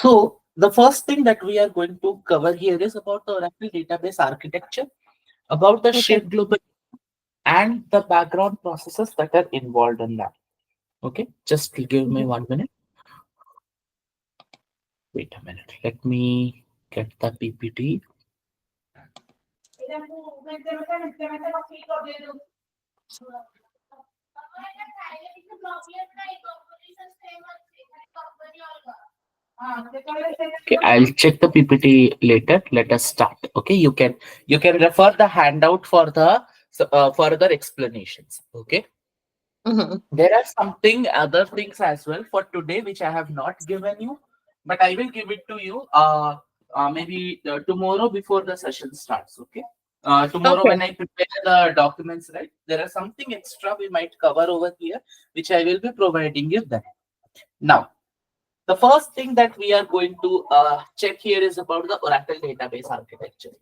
So the first thing that we are going to cover here is about the Oracle database architecture, about the Okay. shared global and the background processes that are involved in that. Okay, just give me Mhm. 1 minute. Wait a minute. Let me get the PPT. Okay, I'll check the PPT later. Let us start. Okay, you can refer the handout for the further explanations. Okay, Mhm. there are something other things as well for today which I have not given you, but I will give it to you. Maybe tomorrow before the session starts. Okay. Tomorrow Okay. when I prepare the documents, right, there are something extra we might cover over here, which I will be providing you then. Now, the first thing that we are going to check here is about the Oracle database architecture.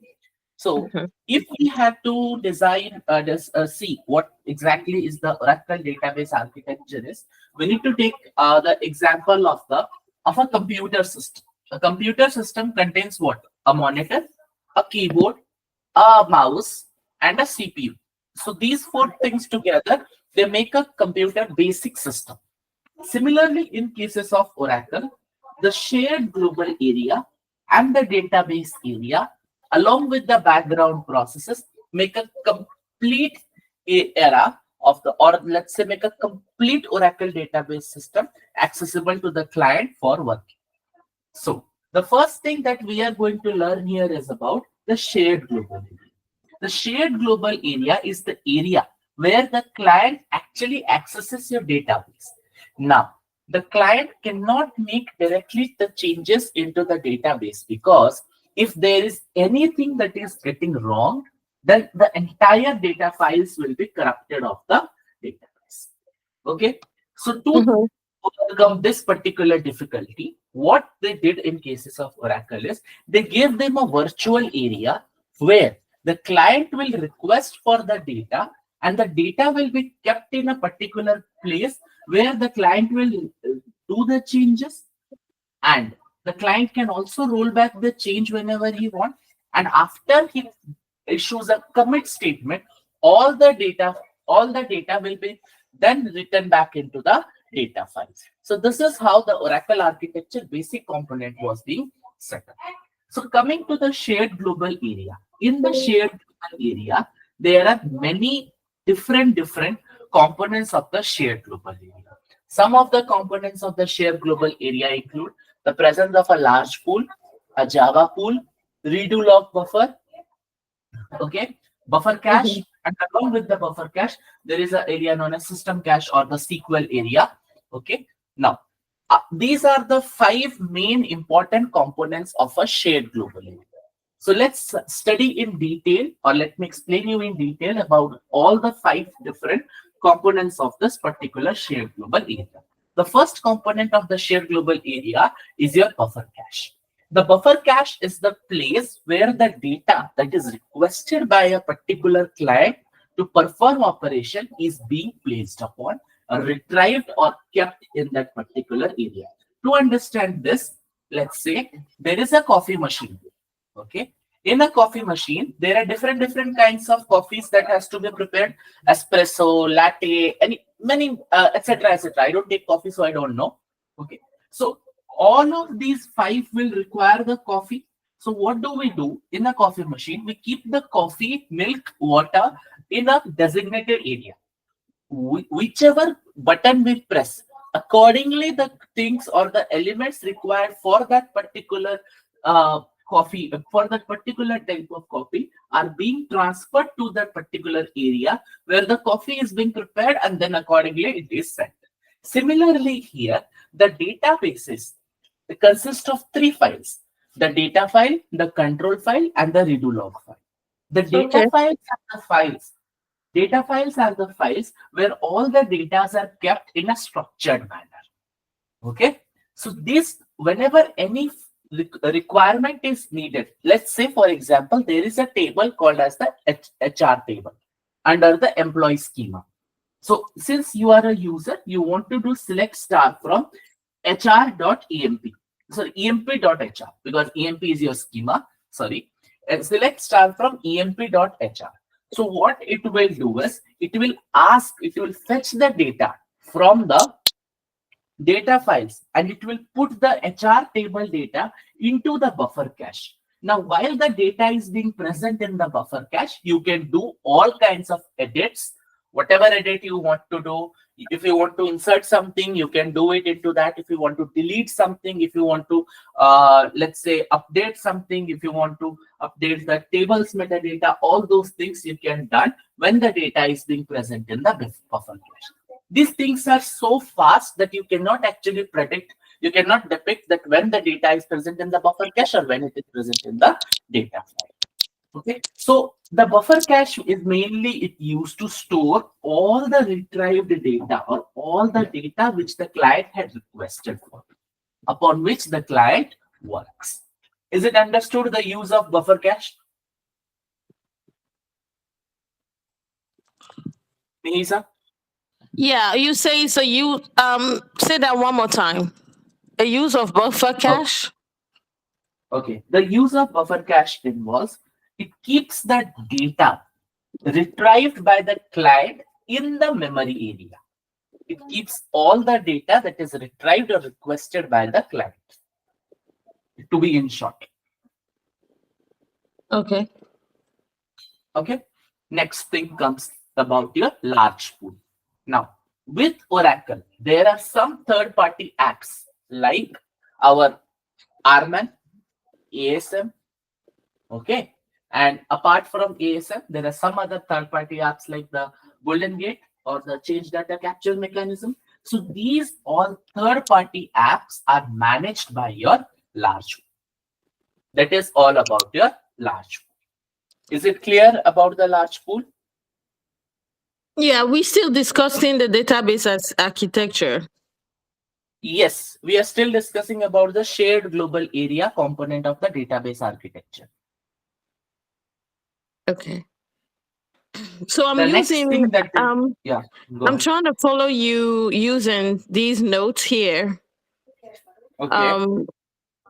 So, Mhm. if we have to design, see what exactly is the Oracle database architecture is, we need to take the example of a computer system. A computer system contains what? A monitor, a keyboard, a mouse, and a CPU. So these four things together, they make a computer basic system. Similarly, in cases of Oracle, the shared global area and the database area, along with the background processes, make a complete era of the, or let's say, make a complete Oracle database system accessible to the client for working. So, the first thing that we are going to learn here is about the shared global area. The shared global area is the area where the client actually accesses your database. Now, the client cannot make directly the changes into the database because if there is anything that is getting wrong, then the entire data files will be corrupted of the database. Okay. So to Mhm. overcome this particular difficulty, what they did in cases of Oracle is they gave them a virtual area where the client will request for the data and the data will be kept in a particular place where the client will do the changes, and the client can also roll back the change whenever he wants, and after he issues a commit statement, all the data all the data will be then written back into the data files. So this is how the Oracle architecture basic component was being set up. So coming to the shared global area, in the shared global area there are many different components of the shared global area. Some of the components of the shared global area include the presence of a large pool, a Java pool, redo log buffer, okay, buffer Mhm. cache, and along with the buffer cache, there is an area known as system cache or the SQL area. Okay, now these are the five main important components of a shared global area. So let's study in detail, or let me explain you in detail about all the five different components of this particular shared global area. The first component of the shared global area is your buffer cache. The buffer cache is the place where the data that is requested by a particular client to perform operation is being placed upon, or retrieved or kept in that particular area. To understand this, let's say there is a coffee machine. Okay. In a coffee machine, there are different kinds of coffees that has to be prepared: espresso, latte, any many etc. etc. I don't take coffee, so I don't know. Okay. So all of these five will require the coffee. So what do we do in a coffee machine? We keep the coffee, milk, water in a designated area. Whichever button we press, accordingly the things or the elements required for that particular coffee, for that particular type of coffee, are being transferred to that particular area where the coffee is being prepared, and then accordingly it is sent. Similarly here, the databases consist of three files: the data file, the control file, and the redo log file. The data Okay. files are the files Data files are the files where all the data are kept in a structured manner. Okay. So this, whenever any requirement is needed, let's say for example, there is a table called as the HR table under the employee schema. So since you are a user, you want to do select star from hr.emp. sorry, emp.hr, because emp is your schema. Sorry, and select star from emp.hr. So what it will do is it will fetch the data from the data files, and it will put the HR table data into the buffer cache. Now, while the data is being present in the buffer cache, you can do all kinds of edits, whatever edit you want to do. If you want to insert something, you can do it into that. If you want to delete something, if you want to, let's say, update something, if you want to update the tables metadata, all those things you can done when the data is being present in the buffer cache. These things are so fast that you cannot actually predict, you cannot depict that when the data is present in the buffer cache or when it is present in the data file. Okay, so the buffer cache is mainly it used to store all the retrieved data or all the data which the client had requested for, upon which the client works. Is it understood the use of buffer cache? Nihisa? Yeah, you say so. You say that one more time. A use of buffer cache. Okay, the use of buffer cache involves it keeps the data retrieved by the client in the memory area. It keeps all the data that is retrieved or requested by the client. To be in short. Okay. Okay. Next thing comes about your large pool. Now, with Oracle, there are some third-party apps like our RMAN, ASM. Okay. And apart from ASM, there are some other third-party apps like the Golden Gate or the change data capture mechanism. So these all third-party apps are managed by your large pool. That is all about your large pool. Is it clear about the large pool? Yeah, we still discussing the database as architecture. Yes, we are still discussing about the shared global area component of the database architecture. Okay. So I'm The next using thing that yeah, go I'm ahead. trying to follow you using these notes here. Okay.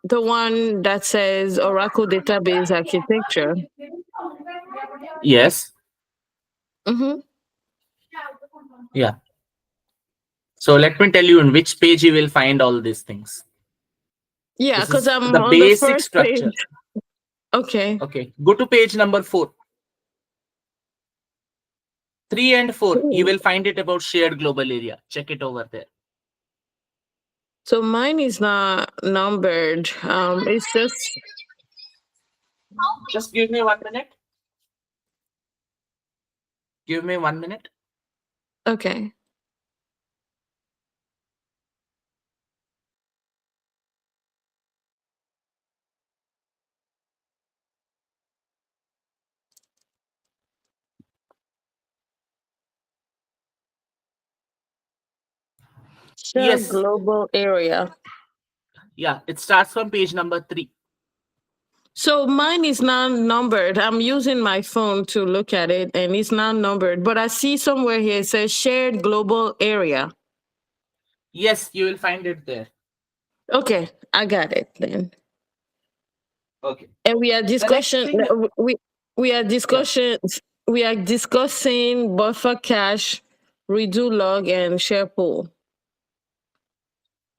The one that says Oracle database architecture. Yes. Mm-hmm. Yeah. So let me tell you in which page you will find all these things. Yeah, This because is I'm the on the basic first structure. page. Okay. Okay. Go to page number 4. 3 and 4. You will find it about shared global area. Check it over there. So mine is not numbered. It's Just give me 1 minute. Give me 1 minute. okay. Share Yes. global area. Yeah. It starts from page number 3. So mine is not numbered. I'm using my phone to look at it and it's not numbered. But I see somewhere here it says shared global area. Yes, you will find it there. Okay, I got it then. Okay. And we are The next discussion thing, we are yeah, discussion we are discussing buffer cache, redo log, and share pool.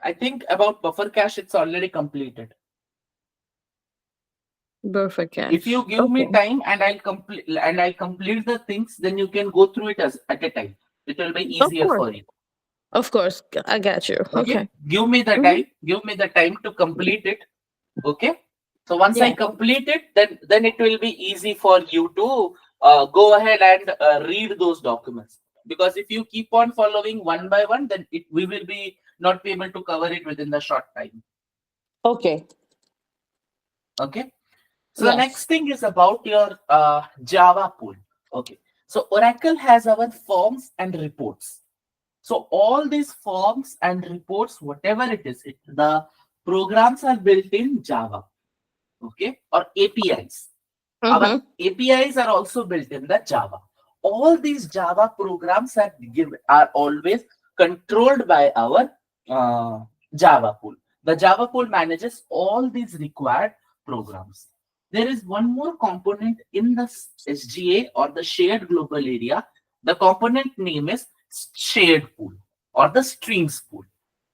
I think about buffer cache, it's already completed. Buffer If you cache. give me Okay. time and I'll complete the things, then you can go through it as at a time. It will be Of easier course. for you. Of course. I got you. Okay. Okay. Give me the Hmm. time. Give me the time to complete it. Okay. So once I Yeah. complete it, then it will be easy for you to go ahead and read those documents. Because if you keep on following one by one, then we will be not be able to cover it within the short time. Okay. Okay. So the next Yes. thing is about your Java pool. Okay. So Oracle has our forms and reports. So all these forms and reports, whatever it is, the programs are built in Java. Okay. Or APIs. Our Mm-hmm. APIs are also built in the Java. All these Java programs are always controlled by our Java pool. The Java pool manages all these required programs. There is one more component in the SGA or the shared global area. The component name is shared pool or the streams pool.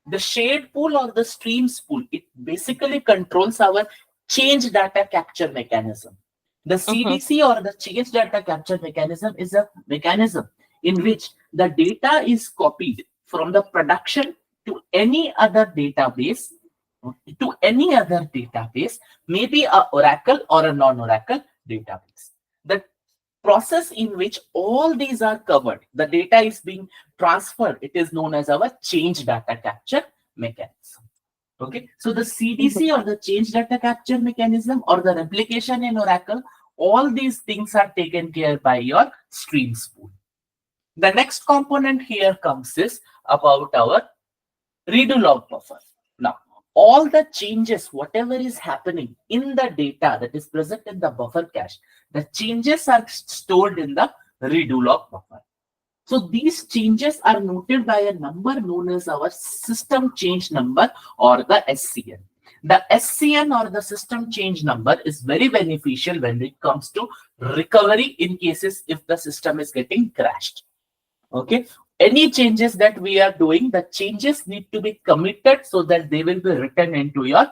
The shared pool or the streams pool, it basically controls our change data capture mechanism. The Mhm. CDC or the change data capture mechanism is a mechanism in which the data is copied from the production to any other database, maybe a Oracle or a non-Oracle database. The process in which all these are covered, the data is being transferred, it is known as our change data capture mechanism. Okay, so the CDC or the change data capture mechanism or the replication in Oracle, all these things are taken care by your streams pool. The next component here comes is about our redo log buffer. Now, all the changes, whatever is happening in the data that is present in the buffer cache, the changes are stored in the redo log buffer. So these changes are noted by a number known as our system change number or the SCN. The SCN or the system change number is very beneficial when it comes to recovery in cases if the system is getting crashed. Okay, any changes that we are doing, the changes need to be committed so that they will be written into your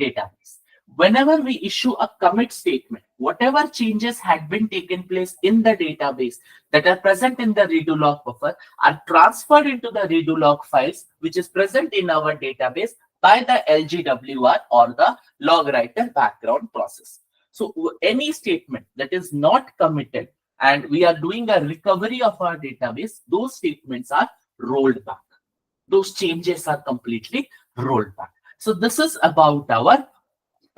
database. Whenever we issue a commit statement, whatever changes had been taken place in the database that are present in the redo log buffer are transferred into the redo log files, which is present in our database by the LGWR or the log writer background process. So any statement that is not committed and we are doing a recovery of our database, those statements are rolled back. Those changes are completely rolled back. So this is about our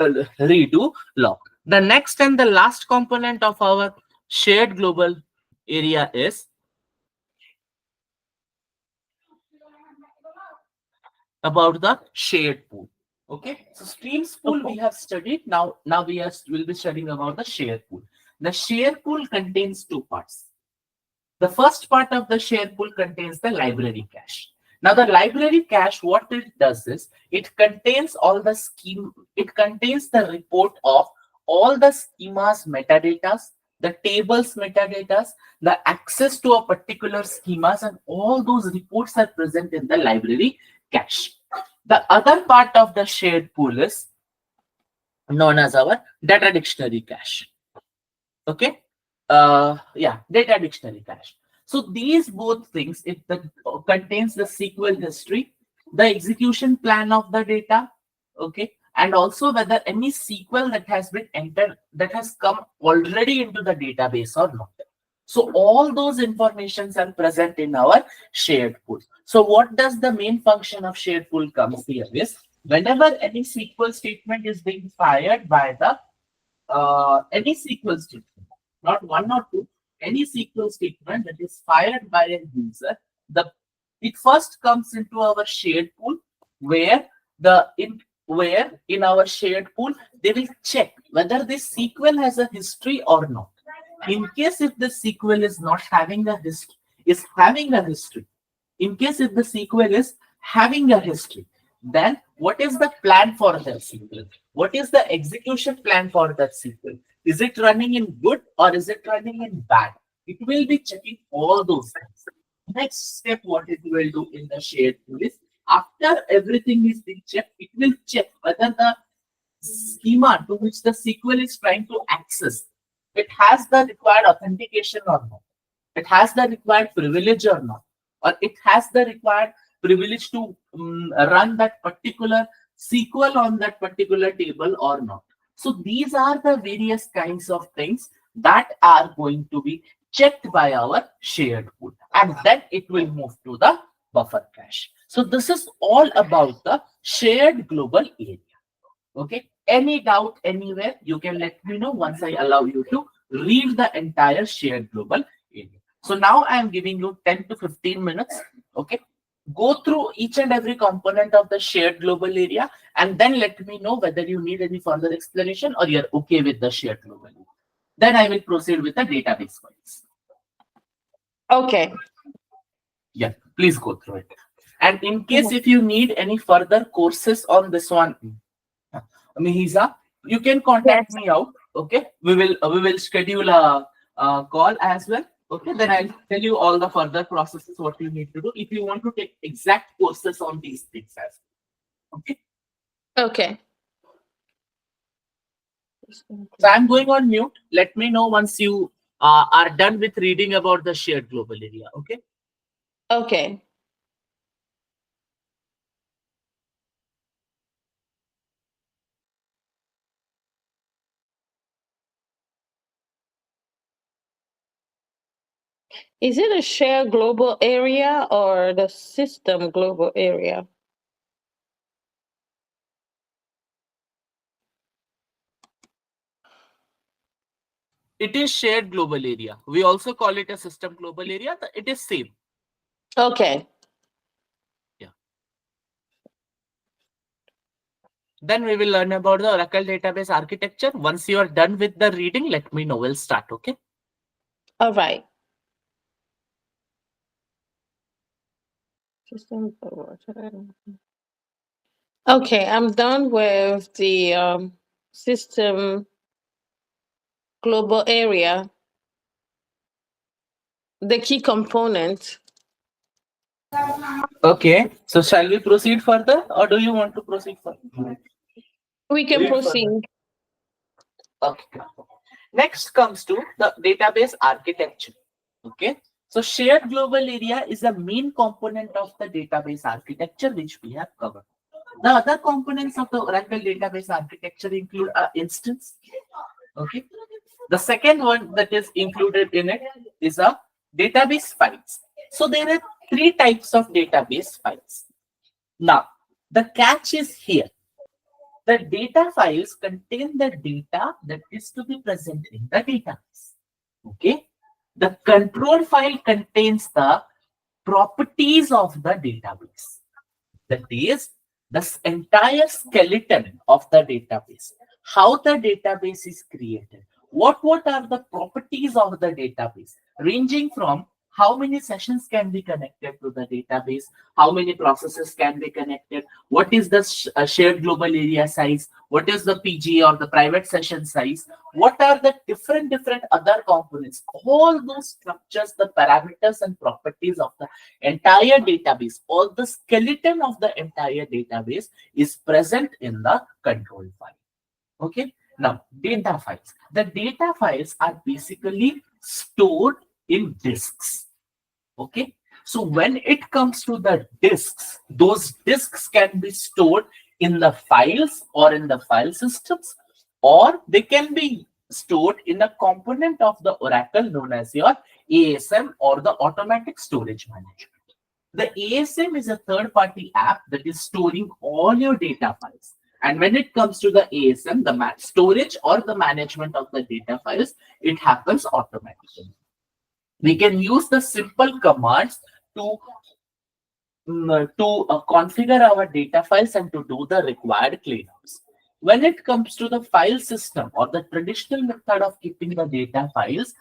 redo log. The next and the last component of our shared global area is about the shared pool. Okay, so streams pool we have studied. Now will be studying about the shared pool. The shared pool contains two parts. The first part of the share pool contains the library cache. Now the library cache, what it does is it contains all the scheme, it contains the report of all the schemas metadatas, the tables metadatas, the access to a particular schemas, and all those reports are present in the library cache. The other part of the shared pool is known as our data dictionary cache. Okay, yeah, data dictionary cache. So these both things, contains the SQL history, the execution plan of the data, okay, and also whether any SQL that has been entered that has come already into the database or not. So all those informations are present in our shared pool. So what does the main function of shared pool comes here is whenever any SQL statement is being fired by the any SQL statement, not one or two, any SQL statement that is fired by a user, it first comes into our shared pool where in our shared pool they will check whether this SQL has a history or not. In case if the SQL is not having a history, is having a history, in case if the SQL is having a history, then what is the plan for that SQL? What is the execution plan for that SQL? Is it running in good or is it running in bad? It will be checking all those things. Next step, what it will do in the shared pool is after everything is being checked, it will check whether the schema to which the SQL is trying to access, it has the required authentication or not. It has the required privilege or not, or it has the required privilege to run that particular SQL on that particular table or not. So these are the various kinds of things that are going to be checked by our shared pool, and then it will move to the buffer cache. So this is all about the shared global area. Okay, any doubt anywhere, you can let me know once I allow you to read the entire shared global area. So now I am giving you 10 to 15 minutes. Okay, go through each and every component of the shared global area and then let me know whether you need any further explanation or you're okay with the shared global area. Then I will proceed with the database files. Okay. Yeah, please go through it. And in case if you need any further courses on this one, Mihiza, you can contact Yes. me out. Okay, we will schedule a call as well. Okay, then I'll tell you all the further processes what you need to do if you want to take exact courses on these things as well. Okay, Okay. so I'm going on mute. Let me know once you are done with reading about the shared global area. Okay. Okay. Is it a shared global area or the system global area? It is shared global area. We also call it a system global area. It is same. Okay. Yeah. Then we will learn about the Oracle database architecture. Once you are done with the reading, let me know. We'll start. Okay. All right. System. Okay, I'm done with the system global area, the key component. Okay. So shall we proceed further, or do you want to proceed further? We can Read further. proceed. Okay. Next comes to the database architecture. Okay. So shared global area is a main component of the database architecture which we have covered. The other components of the Oracle database architecture include an instance. Okay. The second one that is included in it is a database files. So there are three types of database files. Now, the catch is here. The data files contain the data that is to be present in the database. Okay. The control file contains the properties of the database. That is the entire skeleton of the database. How the database is created. What are the properties of the database? Ranging from how many sessions can be connected to the database, how many processes can be connected, what is the shared global area size, what is the PG or the private session size, what are the different other components. All those structures, the parameters and properties of the entire database, all the skeleton of the entire database is present in the control file. Okay. Now, data files. The data files are basically stored in disks. Okay. So when it comes to the disks, those disks can be stored in the files or in the file systems, or they can be stored in a component of the Oracle known as your ASM or the automatic storage management. The ASM is a third-party app that is storing all your data files. And when it comes to the ASM, the storage or the management of the data files, it happens automatically. We can use the simple commands to configure our data files and to do the required cleanups. When it comes to the file system or the traditional method of keeping the data files,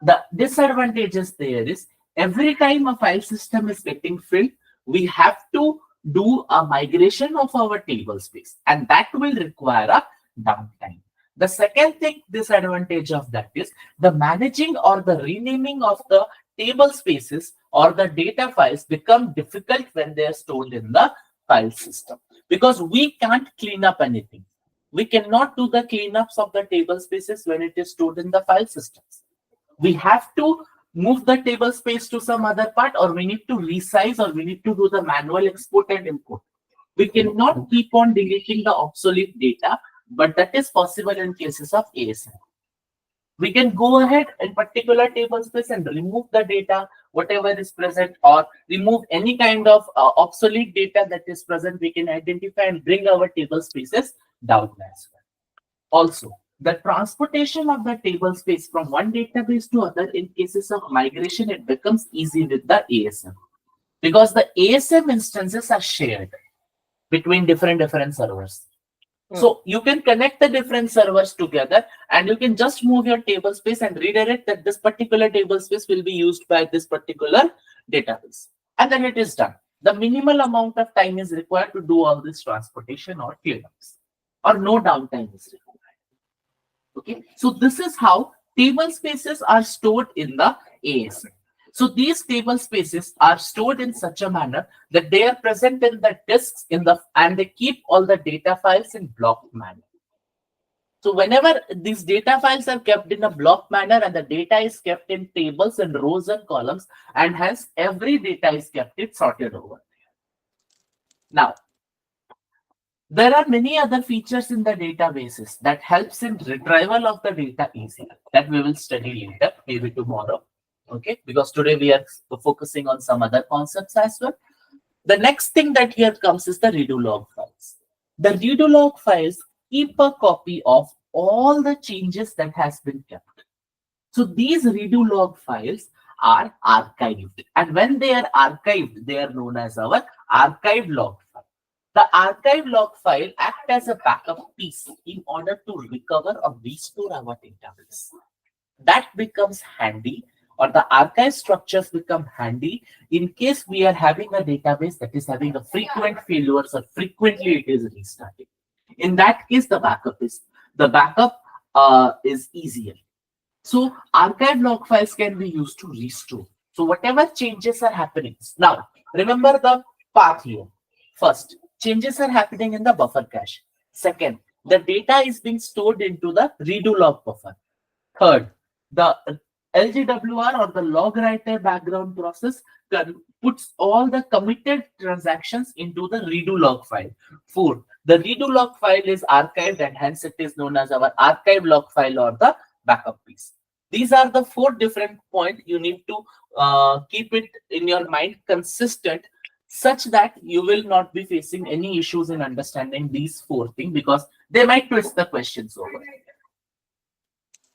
the disadvantages there is every time a file system is getting filled, we have to do a migration of our table space, and that will require a downtime. The second thing disadvantage of that is the managing or the renaming of the table spaces or the data files become difficult when they are stored in the file system, because we can't clean up anything. We cannot do the cleanups of the table spaces when it is stored in the file systems. We have to move the table space to some other part, or we need to resize, or we need to do the manual export and import. We cannot keep on deleting the obsolete data, but that is possible in cases of ASM. We can go ahead in particular table space and remove the data, whatever is present, or remove any kind of obsolete data that is present. We can identify and bring our table spaces down as well. Also, the transportation of the table space from one database to other in cases of migration, it becomes easy with the ASM, because the ASM instances are shared between different servers. So you can connect the different servers together, and you can just move your table space and redirect that this particular table space will be used by this particular database. And then it is done. the minimal amount of time is required to do all this transportation or cleanups, or no downtime is required. Okay, so this is how table spaces are stored in the AS. So these table spaces are stored in such a manner that they are present in the disks and they keep all the data files in block manner. So whenever these data files are kept in a block manner and the data is kept in tables and rows and columns, and hence every data is kept it sorted over. Now, there are many other features in the databases that helps in retrieval of the data easier, that we will study later, maybe tomorrow. Okay, because today we are focusing on some other concepts as well. The next thing that here comes is the redo log files. The redo log files keep a copy of all the changes that has been kept. So these redo log files are archived, and when they are archived, they are known as our archive log file. The archive log file acts as a backup piece in order to recover or restore our database. That becomes handy, or the archive structures become handy in case we are having a database that is having a frequent failures or frequently it is restarting. In that case, the backup is easier. So archive log files can be used to restore. So whatever changes are happening. Now, remember the path here. First, changes are happening in the buffer cache. Second, the data is being stored into the redo log buffer. Third, the LGWR, or the log writer background process, puts all the committed transactions into the redo log file. Fourth, the redo log file is archived, and hence it is known as our archive log file or the backup piece. These are the 4 different points. You need to keep it in your mind consistent, such that you will not be facing any issues in understanding these 4 things, because they might twist the questions over.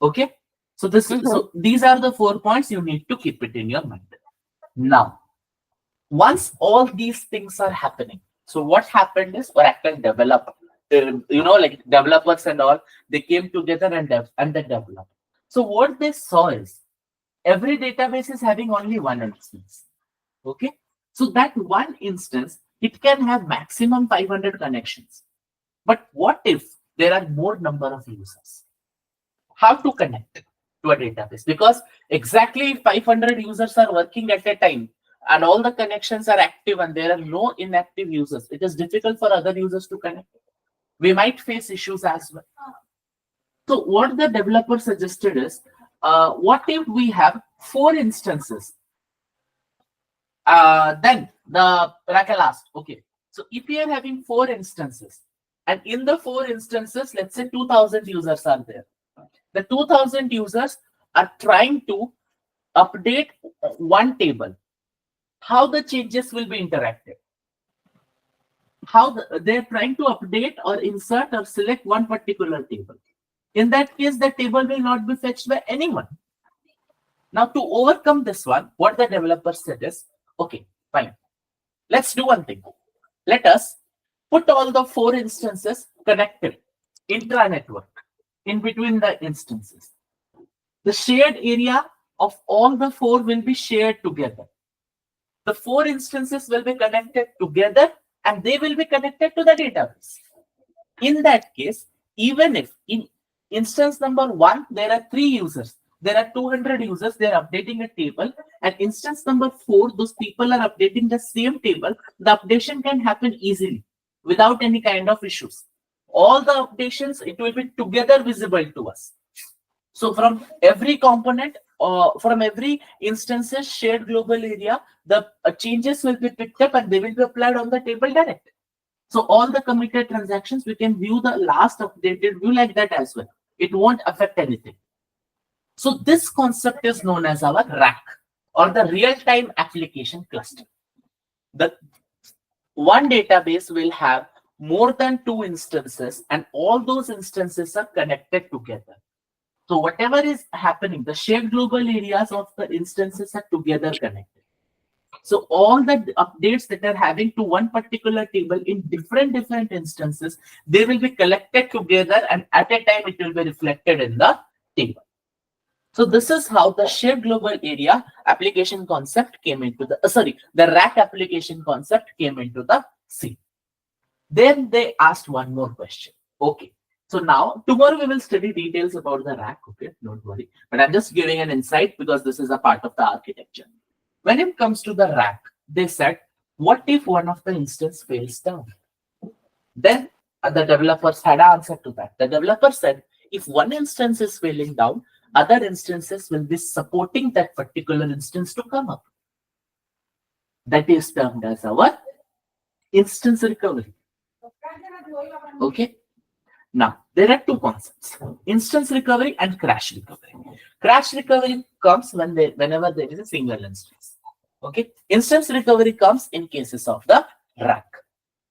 Okay, so these are the 4 points you need to keep it in your mind. Now, once all these things are happening, so what happened is Oracle developed, like developers and all, they came together and they developed. So what they saw is every database is having only one instance. Okay, so that one instance, it can have maximum 500 connections. But what if there are more number of users? How to connect to a database? Because exactly 500 users are working at a time and all the connections are active and there are no inactive users, it is difficult for other users to connect. We might face issues as well. So what the developer suggested is, what if we have 4 instances? Then the Oracle asked, okay, so if we are having 4 instances, and in the 4 instances, let's say 2000 users are there. The 2000 users are trying to update one table. How the changes will be interacted? How they're trying to update or insert or select one particular table. In that case, the table will not be fetched by anyone. Now, to overcome this one, what the developer said is, okay, fine. Let's do one thing. Let us put all the 4 instances connected intra-network in between the instances. The shared area of all the 4 will be shared together. The 4 instances will be connected together and they will be connected to the database. In that case, even if in instance number 1, there are 3 users, there are 200 users, they are updating a table, and instance number 4, those people are updating the same table, the updation can happen easily without any kind of issues. All the updations, it will be together visible to us. So from every component, from every instances shared global area, the changes will be picked up and they will be applied on the table direct. So all the committed transactions, we can view the last updated view like that as well. It won't affect anything. So this concept is known as our RAC, or the real-time application cluster. The one database will have more than 2 instances and all those instances are connected together. So whatever is happening, the shared global areas of the instances are together connected. So all the updates that are having to one particular table in different instances, they will be collected together and at a time it will be reflected in the table. So this is how the shared global area application concept came into the, the rack application concept came into the scene. Then they asked one more question. Okay. So now, tomorrow we will study details about the rack. Okay, don't worry. But I'm just giving an insight because this is a part of the architecture. When it comes to the rack, they said, what if one of the instance fails down? Then the developers had an answer to that. The developer said, if one instance is failing down, other instances will be supporting that particular instance to come up. That is termed as our instance recovery. Okay. Now, there are two concepts, instance recovery and crash recovery. Crash recovery comes whenever there is a single instance. Okay. Instance recovery comes in cases of the rack.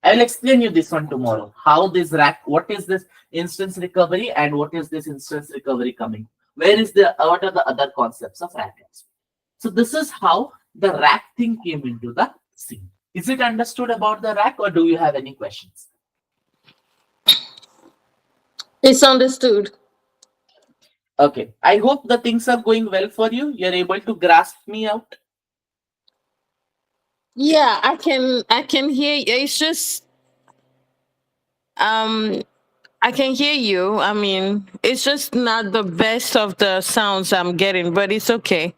I will explain you this one tomorrow. How this rack, what is this instance recovery and what is this instance recovery coming? What are the other concepts of rack? So this is how the rack thing came into the scene. Is it understood about the rack or do you have any questions? It's understood. Okay. I hope the things are going well for you. You're able to grasp me out. Yeah, I can hear you. It's just I can hear you. I mean, it's just not the best of the sounds I'm getting, but it's okay.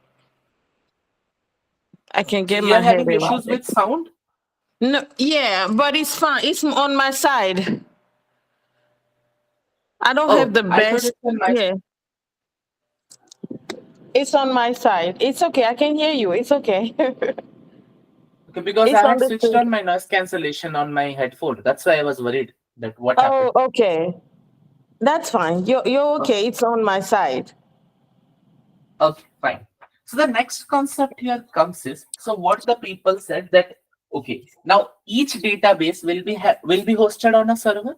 I can So get you're my head having around issues it. with sound? No, yeah, but it's fine. It's on my side. I don't have Oh, the I thought best. it's on my. Yeah, it's on my side. It's okay. I can hear you. It's okay. Okay, because It's I have switched understood. on my noise cancellation on my headphone. That's why I was worried that what Oh, happened. okay. That's fine. You're Oh, okay. It's on my side. okay, fine. So the next concept here comes is, so what the people said that, okay, now each database will be hosted on a server.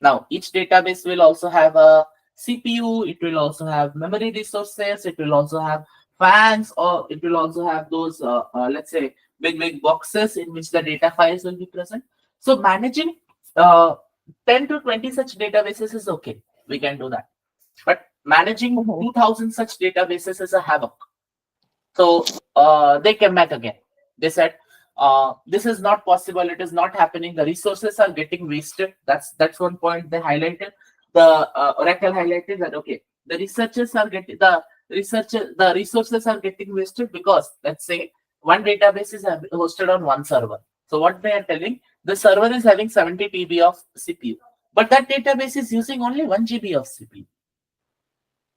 Now each database will also have a CPU, it will also have memory resources, it will also have fans, or it will also have those let's say big boxes in which the data files will be present. So managing uh, 10 to 20 such databases is okay. We can do that. But managing Mhm. 2000 such databases is a havoc. So they came back again. They said, this is not possible. It is not happening. The resources are getting wasted. That's one point they highlighted. The Oracle highlighted that, okay, the resources are getting wasted because, let's say, one database is hosted on one server. So what they are telling, the server is having 70 TB of CPU, but that database is using only 1 GB of CPU.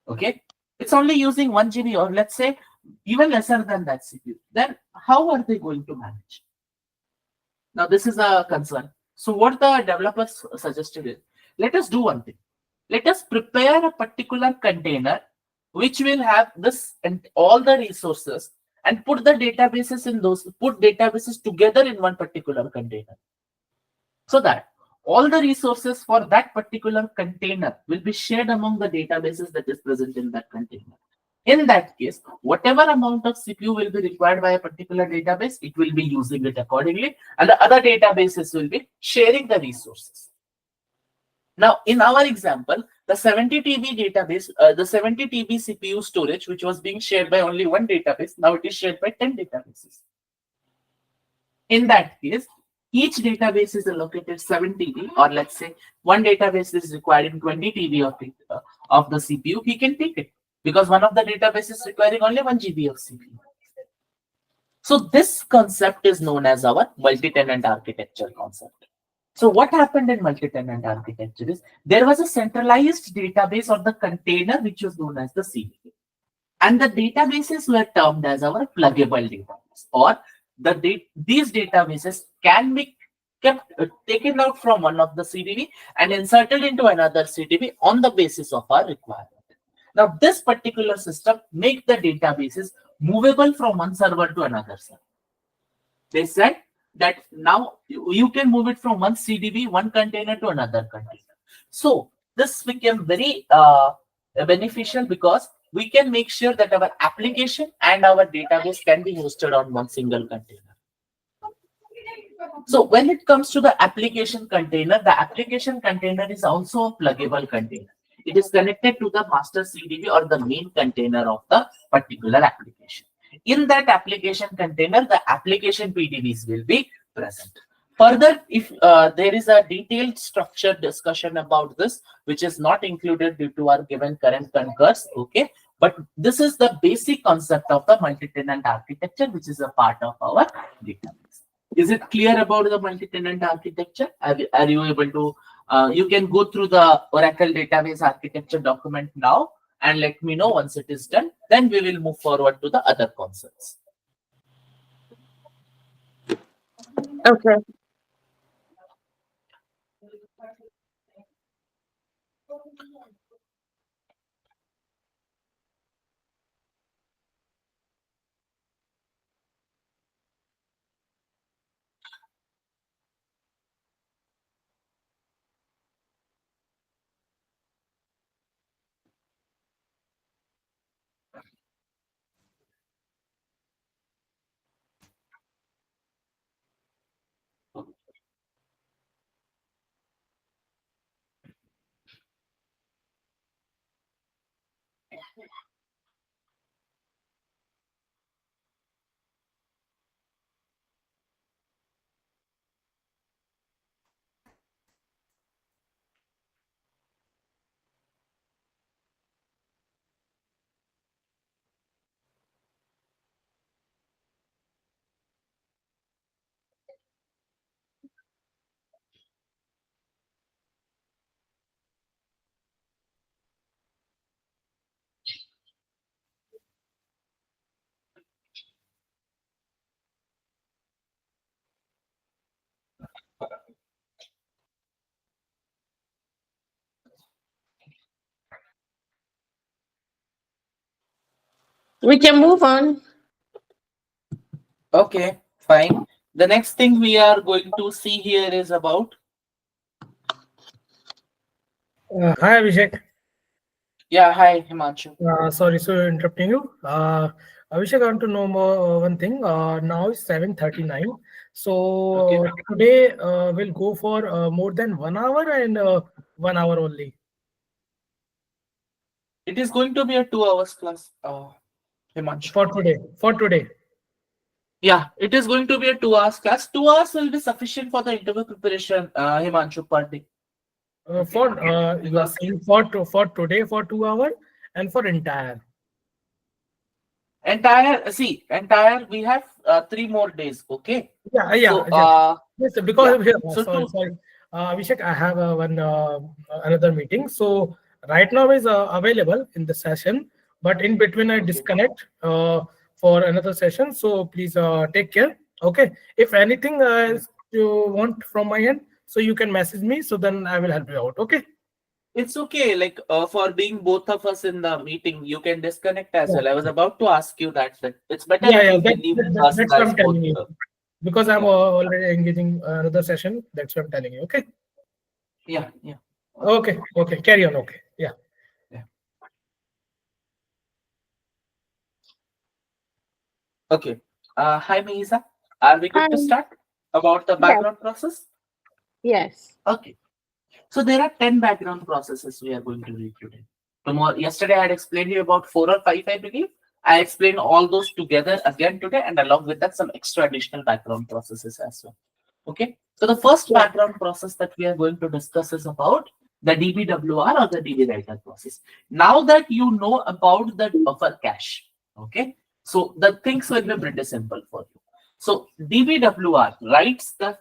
Okay, it's only using 1 GB, or let's say even lesser than that CPU. Then how are they going to manage? Now this is a concern. So what the developers suggested is, let us do one thing. Let us prepare a particular container which will have this and all the resources, and put databases together in one particular container, so that all the resources for that particular container will be shared among the databases that is present in that container. In that case, whatever amount of CPU will be required by a particular database, it will be using it accordingly, and the other databases will be sharing the resources. Now, in our example, the 70 TB database, the 70 TB CPU storage, which was being shared by only one database, now it is shared by 10 databases. In that case, each database is allocated 7 TB, or let's say one database is requiring 20 TB of the CPU, he can take it because one of the databases is requiring only 1 GB of CPU. So this concept is known as our multi-tenant architecture concept. So what happened in multi-tenant architecture is, there was a centralized database or the container which was known as the CDB. And the databases were termed as our pluggable database, or these databases can be taken out from one of the CDB and inserted into another CDB on the basis of our requirement. Now, this particular system make the databases movable from one server to another server. They said that now you can move it from one CDB, one container to another container. So this became very beneficial because we can make sure that our application and our database can be hosted on one single container. So when it comes to the application container is also a pluggable container. It is connected to the master CDB or the main container of the particular application. In that application container, the application PDBs will be present. Further, if there is a detailed structured discussion about this, which is not included due to our given current concurs, okay, but this is the basic concept of the multi-tenant architecture, which is a part of our database. Is it clear about the multi-tenant architecture? Are you able to, you can go through the Oracle database architecture document now and let me know once it is done. Then we will move forward to the other concepts. Okay. We can move on. Okay, fine. The next thing we are going to see here is about. Hi, Abhishek. Yeah, hi, Himanshu. Sorry for interrupting you. Abhishek, I want to know more one thing. Now it's 7:39. Okay. So today we'll go for more than 1 hour and 1 hour only. It is going to be a 2 hours class, Himanshu. For today. For today. Yeah, it is going to be a 2 hours class. 2 hours will be sufficient for the interview preparation, Himanshu, per day. For you are saying for today for 2 hour and for entire. Entire, we have 3 more days, okay? Yeah. So, Yes, because yeah. here, So sorry. Abhishek, I have one another meeting. So right now is available in the session, but in between I Okay. disconnect for another session. So please take care. Okay. If anything you want from my end, so you can message me. So then I will help you out. Okay. It's okay, like for being both of us in the meeting, you can disconnect as Yeah. well. I was about to ask you that it's better Yeah. if you That, can leave that, us that's what guys I'm both. telling you. Because I'm Yeah. already engaging another session. That's what I'm telling you. Okay. Yeah. Okay. Carry on. Okay. Yeah. Yeah. Okay. Hi, Meisa. Are we good Hi. to start about the Yes. background process? Yes. Okay. So there are 10 background processes we are going to read today. Yesterday I had explained you about 4 or 5, I believe. I explained all those together again today, and along with that, some extra additional background processes as well. Okay. So the first Yeah. background process that we are going to discuss is about the DBWR or the DB writer process. Now that you know about the buffer cache, okay, so the things will be pretty simple for you. So DBWR writes the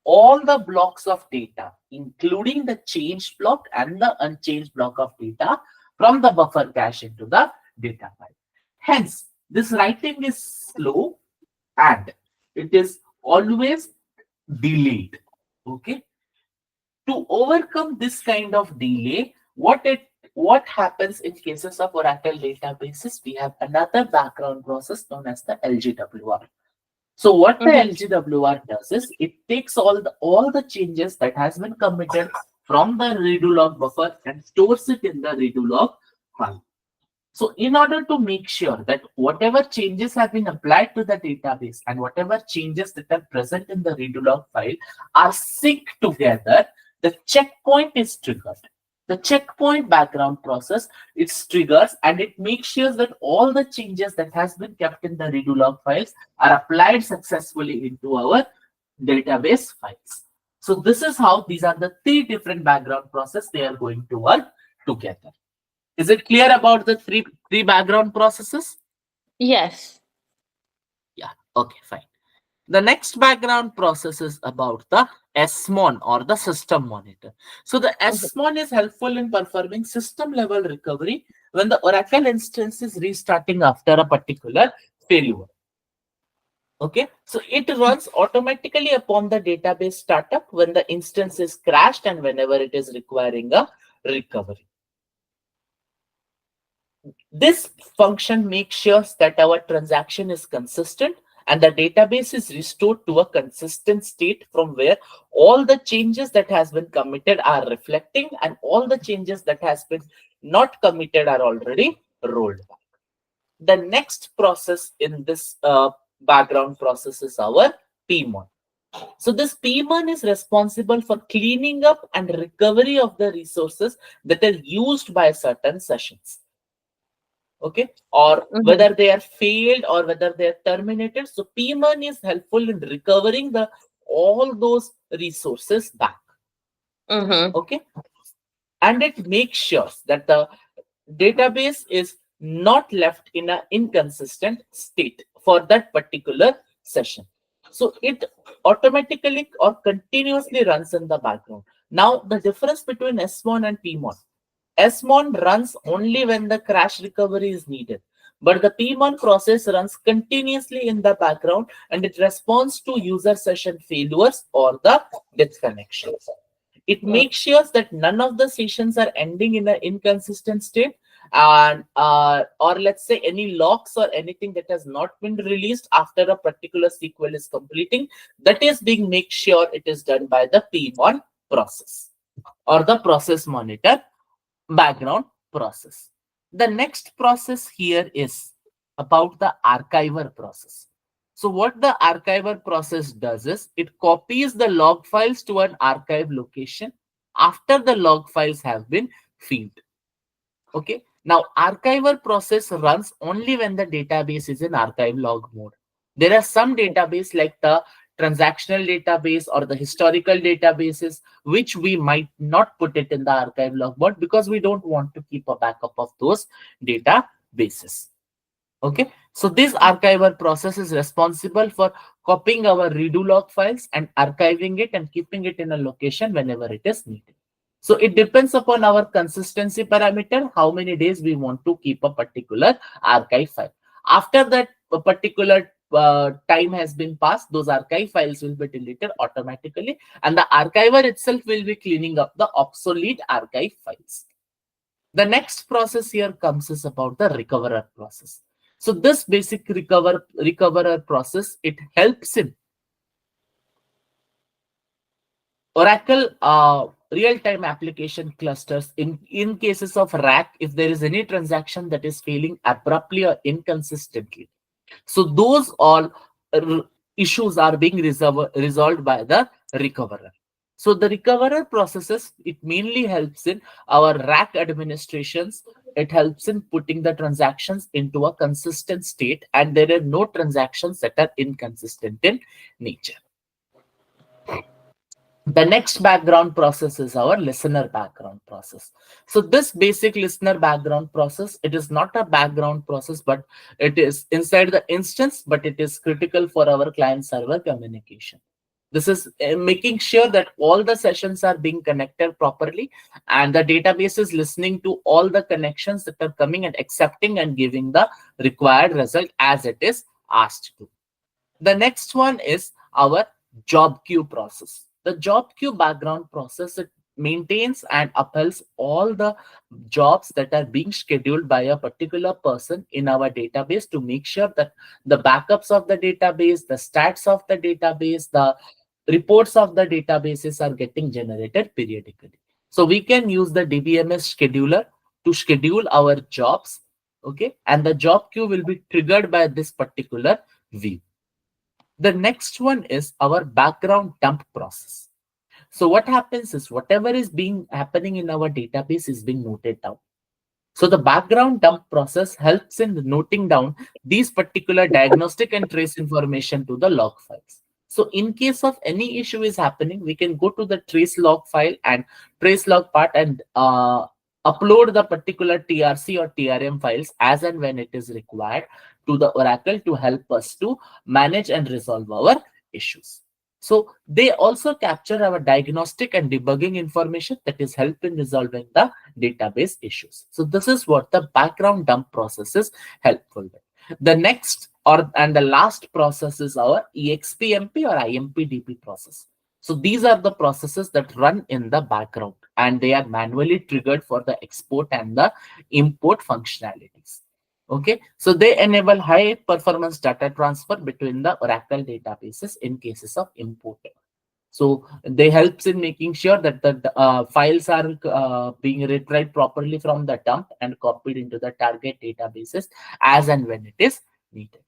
all the blocks of data, including the changed block and the unchanged block of data from the buffer cache into the data file. Hence, this writing is slow and it is always delayed. Okay. To overcome this kind of delay, what happens in cases of Oracle databases? We have another background process known as the LGWR. So what the Mhm. LGWR does is it takes all the changes that has been committed from the redo log buffer and stores it in the redo log file. So in order to make sure that whatever changes have been applied to the database and whatever changes that are present in the redo log file are synced together, the checkpoint is triggered. The checkpoint background process, it triggers and it makes sure that all the changes that has been kept in the redo log files are applied successfully into our database files. So this is how these are the three different background process they are going to work together. Is it clear about the three background processes? Yes. Yeah, okay, fine. The next background process is about the SMON or the system monitor. So the SMON is helpful in performing system level recovery when the Oracle instance is restarting after a particular failure. Okay, so it runs automatically upon the database startup when the instance is crashed and whenever it is requiring a recovery. This function makes sure that our transaction is consistent and the database is restored to a consistent state from where all the changes that has been committed are reflecting and all the changes that has been not committed are already rolled back. The next process in this background process is our PMON. So this PMON is responsible for cleaning up and recovery of the resources that are used by certain sessions. Okay, or whether they are failed or whether they are terminated. So PMON is helpful in recovering the all those resources back. Okay, and it makes sure that the database is not left in an inconsistent state for that particular session. So it automatically or continuously runs in the background. Now the difference between SMON and PMON. SMON runs only when the crash recovery is needed, but the PMON process runs continuously in the background and it responds to user session failures or the disconnections. It makes sure that none of the sessions are ending in an inconsistent state and or let's say any locks or anything that has not been released after a particular SQL is completing, that is being made sure it is done by the PMON process or the process monitor background process. The next process here is about the archiver process. So what the archiver process does is it copies the log files to an archive location after the log files have been filled. Okay. Now archiver process runs only when the database is in archive log mode. There are some database like the transactional database or the historical databases which we might not put it in the archive log mode because we don't want to keep a backup of those databases. Okay, so this archiver process is responsible for copying our redo log files and archiving it and keeping it in a location whenever it is needed. So it depends upon our consistency parameter, how many days we want to keep a particular archive file. After that a particular time has been passed, those archive files will be deleted automatically and the archiver itself will be cleaning up the obsolete archive files. The next process here comes is about the recoverer process. So this basic recoverer process, it helps in Oracle real-time application clusters in cases of rack, if there is any transaction that is failing abruptly or inconsistently. So those all issues are being resolved by the recoverer. So the recoverer processes, it mainly helps in our rack administrations. It helps in putting the transactions into a consistent state and there are no transactions that are inconsistent in nature. The next background process is our listener background process. So this basic listener background process, it is not a background process, but it is inside the instance, but it is critical for our client server communication. This is making sure that all the sessions are being connected properly and the database is listening to all the connections that are coming and accepting and giving the required result as it is asked to. The next one is our job queue process. The job queue background process, it maintains and upholds all the jobs that are being scheduled by a particular person in our database to make sure that the backups of the database, the stats of the database, the reports of the databases are getting generated periodically. So we can use the DBMS scheduler to schedule our jobs. Okay, and the job queue will be triggered by this particular view. The next one is our background dump process. So what happens is whatever is being happening in our database is being noted down. So the background dump process helps in noting down these particular diagnostic and trace information to the log files. So in case of any issue is happening, we can go to the trace log file and trace log part and upload the particular TRC or TRM files as and when it is required to the Oracle to help us to manage and resolve our issues. So they also capture our diagnostic and debugging information that is help in resolving the database issues. So this is what the background dump process is helpful with. The next and the last process is our EXPMP or IMPDP process. So these are the processes that run in the background and they are manually triggered for the export and the import functionalities. Okay, so they enable high performance data transfer between the Oracle databases in cases of import. So they helps in making sure that the files are being retrieved properly from the dump and copied into the target databases as and when it is needed.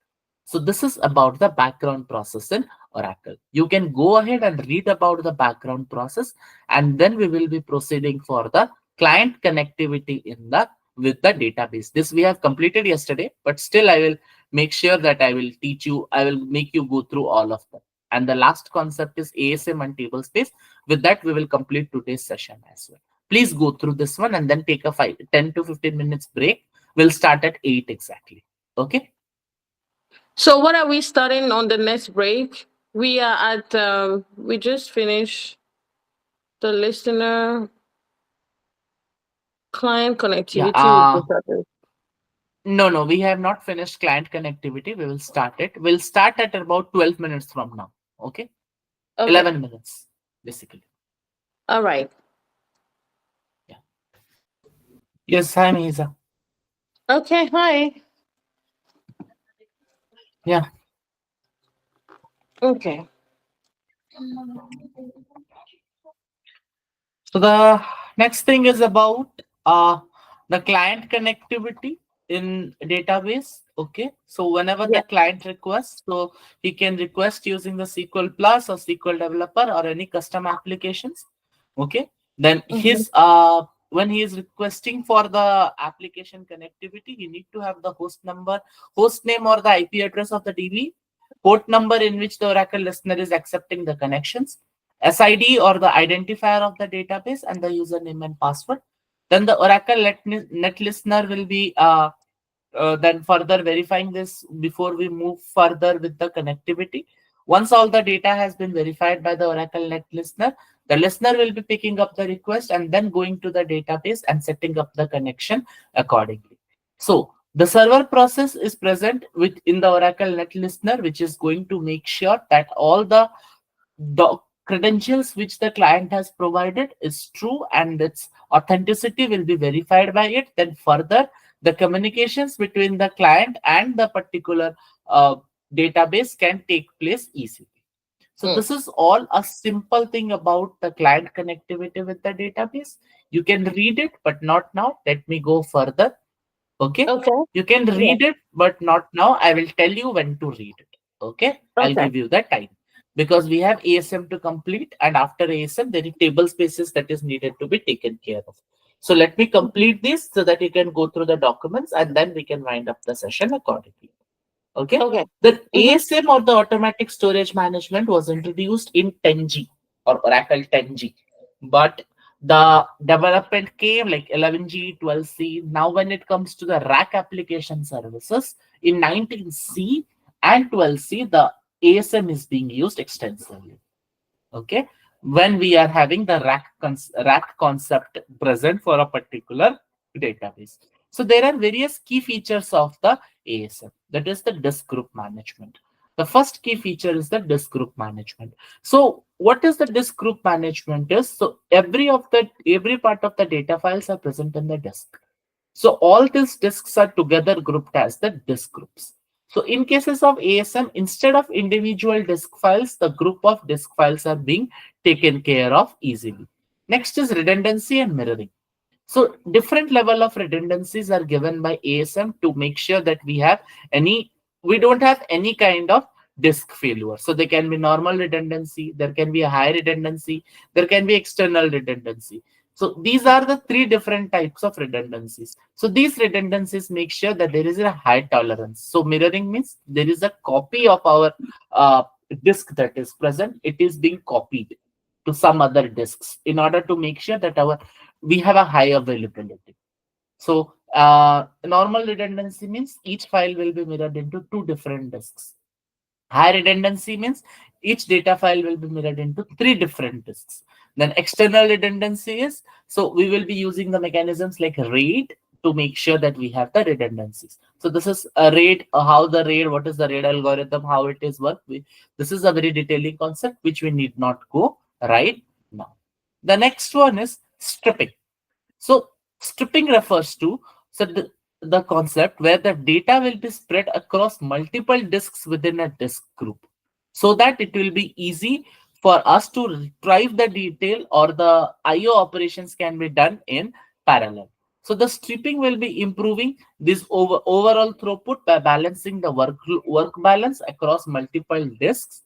So this is about the background process in Oracle. You can go ahead and read about the background process, and then we will be proceeding for the client connectivity in the with the database. This we have completed yesterday, but still I will make sure that I will teach you, I will make you go through all of them. And the last concept is ASM and table space. With that, we will complete today's session as well. Please go through this one and then take a 10 to 15 minutes break. We'll start at 8 exactly. Okay. So what are we starting on the next break? We are at we just finished the listener client connectivity. Yeah. No, we have not finished client connectivity. We will start it. We'll start at about 12 minutes from now. Okay. 11 minutes, basically. All right. Yeah. Yes, hi, Misa. Okay, hi. Yeah. Okay. So the next thing is about the client connectivity in database. Okay, so whenever the client requests, so he can request using the SQL Plus or SQL Developer or any custom applications. Okay, then his when he is requesting for the application connectivity, he need to have the host number, host name or the IP address of the DB, port number in which the Oracle listener is accepting the connections, SID or the identifier of the database, and the username and password. Then the Oracle net listener will be then further verifying this before we move further with the connectivity. Once all the data has been verified by the Oracle net listener, the listener will be picking up the request and then going to the database and setting up the connection accordingly. So the server process is present within the Oracle net listener, which is going to make sure that all the credentials which the client has provided is true and its authenticity will be verified by it. Then further, the communications between the client and the particular database can take place easily. So this is all a simple thing about the client connectivity with the database. You can read it, but not now. Let me go further. Okay. You can read it, but not now. I will tell you when to read it. Okay. I'll give you the time because we have ASM to complete, and after ASM, there is table spaces that is needed to be taken care of. So let me complete this so that you can go through the documents and then we can wind up the session accordingly. Okay. The ASM or the automatic storage management was introduced in 10G or Oracle 10G, but the development came like 11G, 12C. Now, when it comes to the rack application services in 19C and 12C, the ASM is being used extensively. Okay, when we are having the rack concept present for a particular database. So there are various key features of the ASM. That is the disk group management. The first key feature is the disk group management. So what is the disk group management is? So every part of the data files are present in the disk. So all these disks are together grouped as the disk groups. So in cases of ASM, instead of individual disk files, the group of disk files are being taken care of easily. Next is redundancy and mirroring. So different level of redundancies are given by ASM to make sure that we don't have any kind of disk failure. So there can be normal redundancy, there can be a high redundancy, there can be external redundancy. So these are the three different types of redundancies. So these redundancies make sure that there is a high tolerance. So mirroring means there is a copy of our disk that is present. It is being copied to some other disks in order to make sure that we have a high availability. So normal redundancy means each file will be mirrored into two different disks. High redundancy means each data file will be mirrored into three different disks. Then external redundancy is, so we will be using the mechanisms like RAID to make sure that we have the redundancies. So this is a RAID, what is the RAID algorithm, how it is work. This is a very detailing concept which we need not go right now. The next one is stripping. So stripping refers to the concept where the data will be spread across multiple disks within a disk group, so that it will be easy for us to retrieve the detail, or the IO operations can be done in parallel. So the stripping will be improving this overall throughput by balancing the work balance across multiple disks,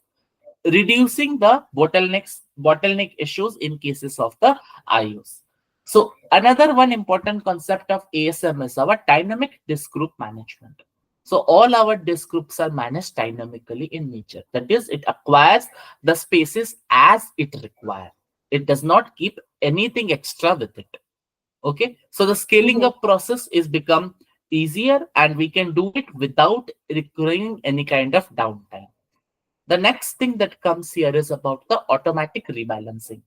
reducing the bottleneck issues in cases of the IOs. So another one important concept of ASM is our dynamic disk group management. So all our disk groups are managed dynamically in nature. That is, it acquires the spaces as it requires. It does not keep anything extra with it. Okay, so the scaling up process is become easier, and we can do it without requiring any kind of downtime. The next thing that comes here is about the automatic rebalancing.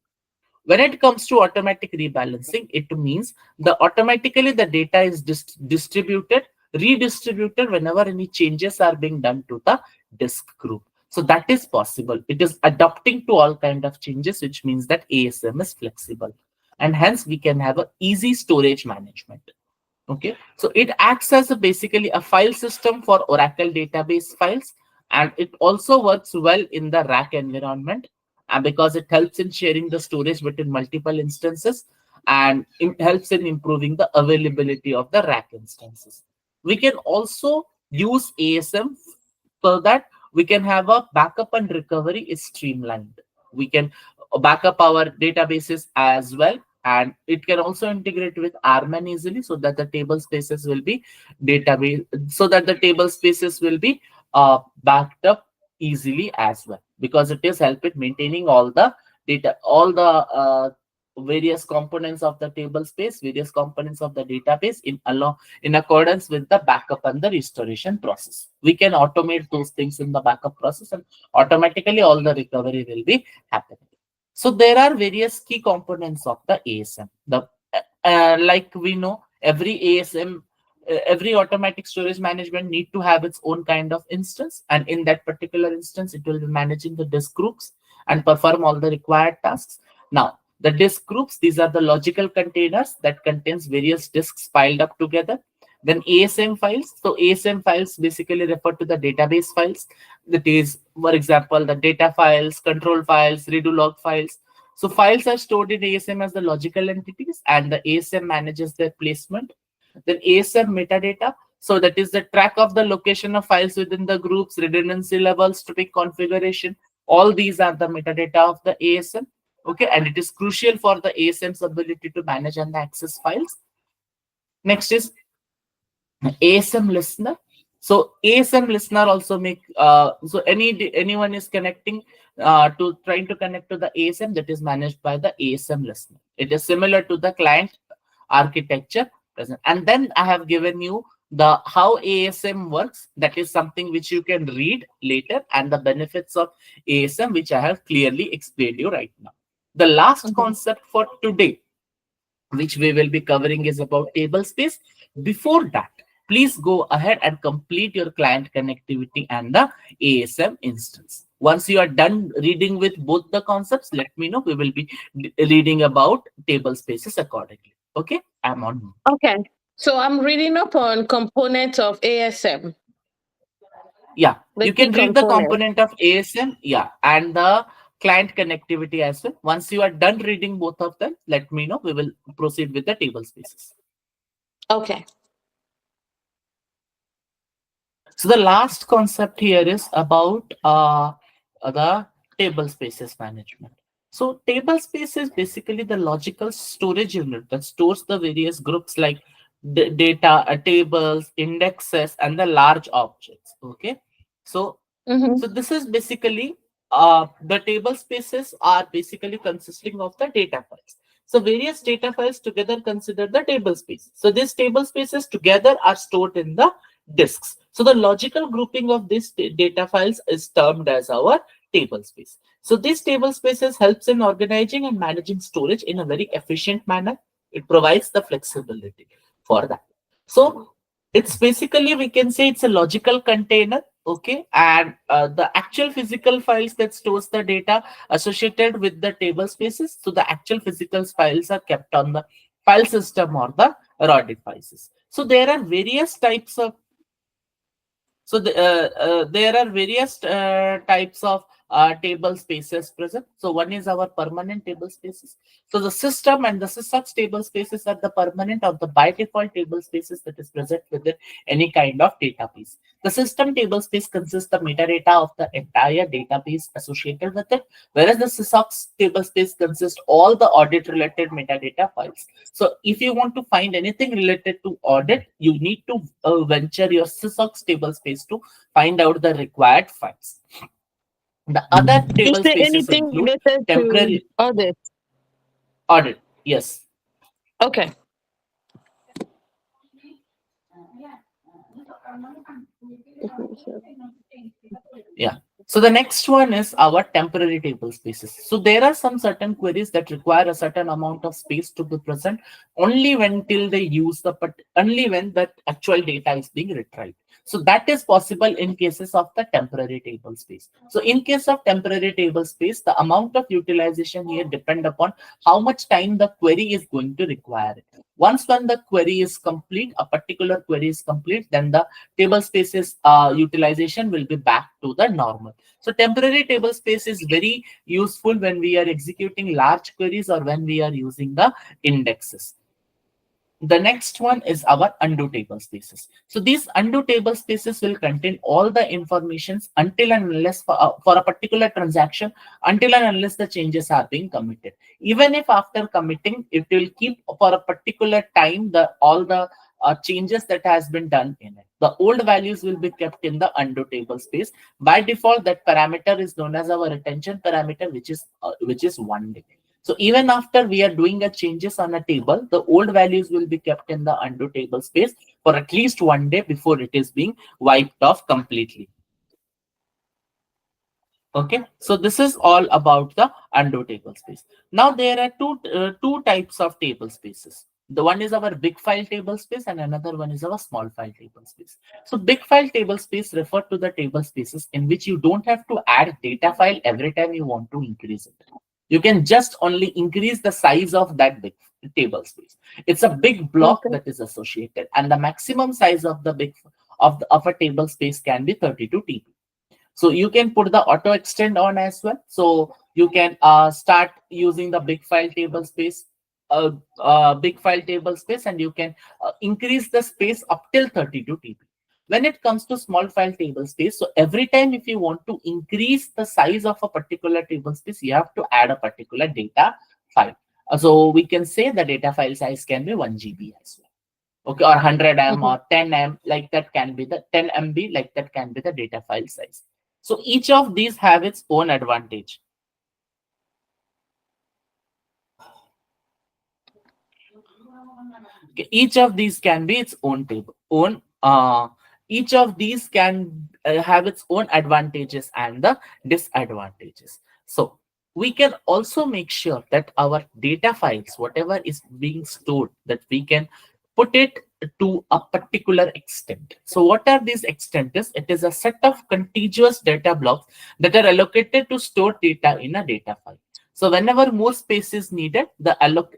When it comes to automatic rebalancing, it means automatically the data is redistributed whenever any changes are being done to the disk group. So that is possible. It is adapting to all kind of changes, which means that ASM is flexible, and hence we can have a easy storage management. Okay, so it acts as basically a file system for Oracle database files, and it also works well in the rack environment, and because it helps in sharing the storage between multiple instances, and it helps in improving the availability of the rack instances. We can also use ASM so that we can have a backup and recovery is streamlined. We can back up our databases as well, and it can also integrate with RMAN easily, so that the table spaces will be backed up easily as well, because it is helping maintaining all the data, all the various components of the table space, various components of the database in accordance with the backup and the restoration process. We can automate those things in the backup process, and automatically all the recovery will be happening. So there are various key components of the ASM. Like we know, every ASM, every automatic storage management need to have its own kind of instance, and in that particular instance, it will be managing the disk groups and perform all the required tasks. Now, the disk groups, these are the logical containers that contains various disks piled up together. Then ASM files. So ASM files basically refer to the database files. That is, for example, the data files, control files, redo log files. So files are stored in ASM as the logical entities, and the ASM manages their placement. Then ASM metadata. So that is the track of the location of files within the groups, redundancy levels, stripping configuration. All these are the metadata of the ASM. Okay, and it is crucial for the ASM's ability to manage and access files. Next is ASM listener. So ASM listener also so anyone is connecting to trying to connect to the ASM, that is managed by the ASM listener. It is similar to the client architecture present. And then I have given you how ASM works. That is something which you can read later, and the benefits of ASM, which I have clearly explained you right now. The last concept for today, which we will be covering, is about table space. Before that, please go ahead and complete your client connectivity and the ASM instance. Once you are done reading with both the concepts, let me know. We will be reading about table spaces accordingly. Okay, I'm on. Okay, so I'm reading up on components of ASM. Yeah, you can read the component of ASM, yeah, and the client connectivity as well. Once you are done reading both of them, let me know. We will proceed with the table spaces. Okay. So the last concept here is about the table spaces management. So table space is basically the logical storage unit that stores the various groups like data, tables, indexes, and the large objects. Okay, so Mm-hmm. this is basically the table spaces are basically consisting of the data files. So various data files together consider the table space. So these table spaces together are stored in the disks. So the logical grouping of these data files is termed as our table space. So these table spaces helps in organizing and managing storage in a very efficient manner. It provides the flexibility for that. So it's basically, we can say it's a logical container. Okay, and the actual physical files that stores the data associated with the table spaces, so the actual physical files are kept on the file system or the raw devices. So there are various types of there are various types of table spaces present. So one is our permanent table spaces. So the system and the sysocs table spaces are the permanent or the by default table spaces that is present within any kind of database. The system table space consists the metadata of the entire database associated with it, whereas the sysocs table space consists all the audit related metadata files. So if you want to find anything related to audit, you need to venture your sysocs table space to find out the required files. The other Is table there spaces anything include related to temporary audit? audit. Yes. Okay. Yeah. So the next one is our temporary table spaces. So there are some certain queries that require a certain amount of space to be present only when till they use the but only when that actual data is being retrieved. So that is possible in cases of the temporary table space. So in case of temporary table space, the amount of utilization here depend upon how much time the query is going to require it. Once when the query is complete, a particular query is complete, then the table spaces utilization will be back to the normal. So temporary table space is very useful when we are executing large queries or when we are using the indexes. The next one is our undo table spaces. So these undo table spaces will contain all the informations until and unless for a particular transaction, until and unless the changes are being committed. Even if after committing, it will keep for a particular time the all the changes that has been done in it. The old values will be kept in the undo table space. By default, that parameter is known as our retention parameter, which is 1 day. So even after we are doing a changes on a table, the old values will be kept in the undo table space for at least 1 day before it is being wiped off completely. Okay, so this is all about the undo table space. Now there are two types of table spaces. The one is our big file table space and another one is our small file table space. So big file table space refer to the table spaces in which you don't have to add data file every time you want to increase it. You can just only increase the size of that big table space. It's a big block Okay. that is associated, and the maximum size of the of a table space can be 32 TB. So you can put the auto extend on as well. So you can start using the big file table space, and you can increase the space up till 32 TB. When it comes to small file table space, so every time if you want to increase the size of a particular table space, you have to add a particular data file. So we can say the data file size can be 1 GB as well. Okay, or 100 M Mhm. or 10 M, like that can be the 10 MB, like that can be the data file size. So each of these have its own advantage. Okay, each of these can be its own table, each of these can have its own advantages and the disadvantages. So we can also make sure that our data files, whatever is being stored, that we can put it to a particular extent. So what are these extents? It is a set of contiguous data blocks that are allocated to store data in a data file. So whenever more space is needed, the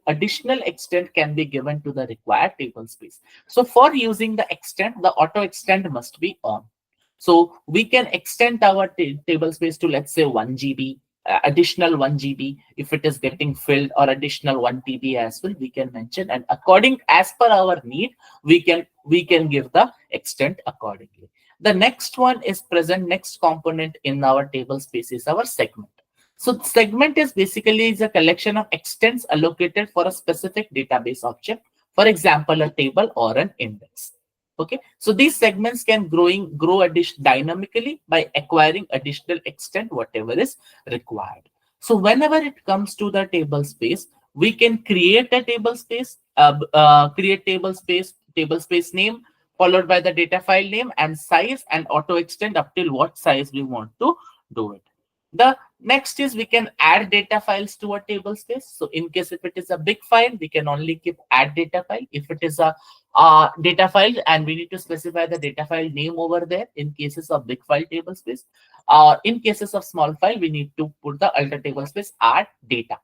additional extent can be given to the required table space. So for using the extent, the auto extend must be on. So we can extend our table space to, let's say, 1 GB, additional 1 GB if it is getting filled, or additional 1 TB as well, we can mention. And according as per our need, we can give the extent accordingly. The next one is present next component in our table space is our segment. So segment is basically is a collection of extents allocated for a specific database object, for example, a table or an index. Okay, so these segments can grow dynamically by acquiring additional extent whatever is required. So whenever it comes to the table space, we can create a table space, create table space name, followed by the data file name and size, and auto extend up till what size we want to do it. The next is we can add data files to a table space. So in case if it is a big file, we can only keep add data file. If it is a data file and we need to specify the data file name over there in cases of big file table space. In cases of small file, we need to put the alter table space add data.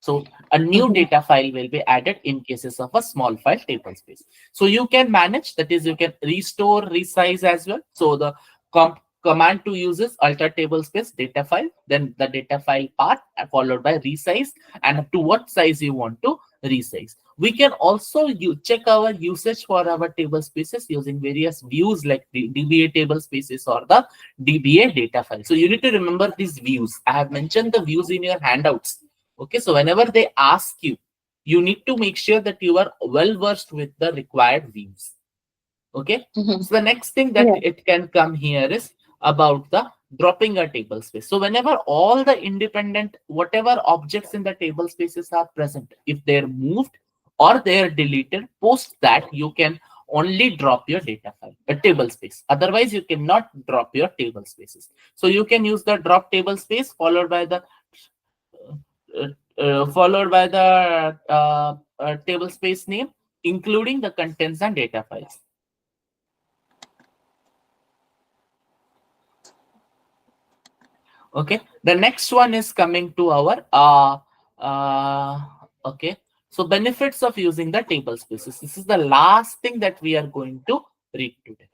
So a new data file will be added in cases of a small file table space. So you can manage, that is you can restore, resize as well. So the command to use is alter table space data file, then the data file part followed by resize, and to what size you want to resize. We can also check our usage for our table spaces using various views like the DBA table spaces or the DBA data file. So you need to remember these views. I have mentioned the views in your handouts. Okay, so whenever they ask you, you need to make sure that you are well versed with the required views. Okay, so the next thing that it can come here is about the dropping a table space. So whenever all the independent whatever objects in the table spaces are present, if they're moved or they're deleted, post that you can only drop your data file, a table space. Otherwise, you cannot drop your table spaces. So you can use the drop table space followed by the table space name, including the contents and data files. Okay, the next one is coming to our okay, so benefits of using the table spaces. This is the last thing that we are going to read today.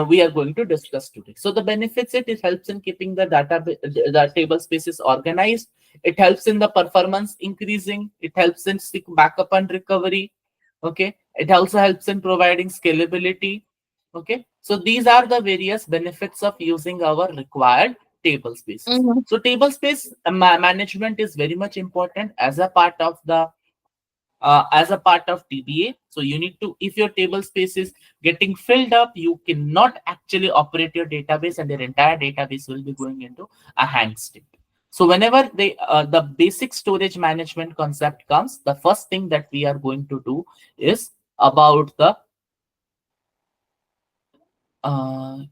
We are going to discuss today. So the benefits, it helps in keeping the the table spaces organized. It helps in the performance increasing. It helps in backup and recovery. Okay, it also helps in providing scalability. Okay, so these are the various benefits of using our required table spaces. So table space management is very much important as a part of the DBA. So you need to, if your table space is getting filled up, you cannot actually operate your database and your entire database will be going into a hang state. So whenever the basic storage management concept comes, the first thing that we are going to do is about the